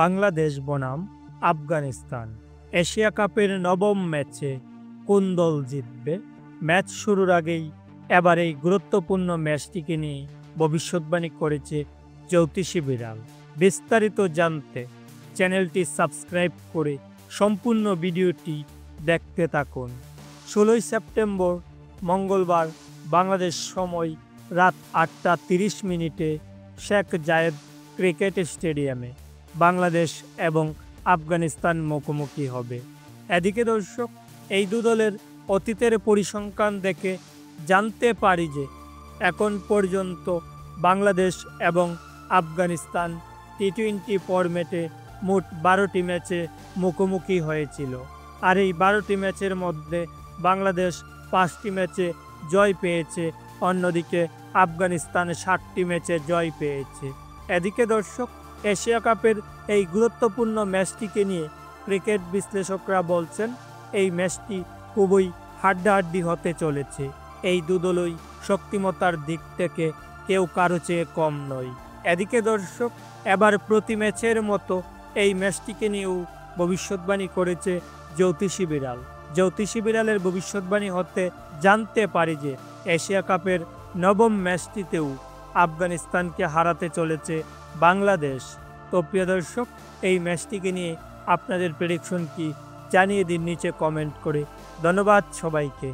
বাংলাদেশ বনাম আফগানিস্তান। এশিয়া কাপের নবম ম্যাচে কোন দল জিতবে? ম্যাচ শুরুর আগেই এবার এই গুরুত্বপূর্ণ ম্যাচটিকে নিয়ে ভবিষ্যৎবাণী করেছে জ্যোতিষী বিড়াল। বিস্তারিত জানতে চ্যানেলটি সাবস্ক্রাইব করে সম্পূর্ণ ভিডিওটি দেখতে থাকুন। 16 সেপ্টেম্বর মঙ্গলবার বাংলাদেশ সময় রাত 8:30 শেখ জায়েদ ক্রিকেট স্টেডিয়ামে বাংলাদেশ এবং আফগানিস্তান মুখোমুখি হবে। এদিকে দর্শক, এই দু দলের অতীতের পরিসংখ্যান দেখে জানতে পারি যে এখন পর্যন্ত বাংলাদেশ এবং আফগানিস্তান টি-20 ফরম্যাটে মোট 12টি ম্যাচে মুখোমুখি হয়েছিল। আর এই 12টি ম্যাচের মধ্যে বাংলাদেশ 5টি ম্যাচে জয় পেয়েছে, অন্যদিকে আফগানিস্তান 7টি ম্যাচে জয় পেয়েছে। এদিকে দর্শক, এশিয়া কাপের এই গুরুত্বপূর্ণ ম্যাচটিকে নিয়ে ক্রিকেট বিশ্লেষকরা বলছেন এই ম্যাচটি খুবই হাড্ডাহাড্ডি হতে চলেছে। এই দু দলই শক্তিমত্তার দিক থেকে কেউ কারো চেয়ে কম নয়। এদিকে দর্শক, এবার প্রতি ম্যাচের মতো এই ম্যাচটিকে নিয়েও ভবিষ্যৎবাণী করেছে জ্যোতিষী বিড়াল। জ্যোতিষী বিড়ালের ভবিষ্যৎবাণী হতে জানতে পারি যে এশিয়া কাপের নবম ম্যাচটিতেও আফগানিস্তানকে হারাতে চলেছে বাংলাদেশ। তো প্রিয় দর্শক, এই ম্যাচটিকে নিয়ে আপনাদের প্রেডিকশন কি জানিয়ে দিন নিচে কমেন্ট করে। ধন্যবাদ সবাইকে।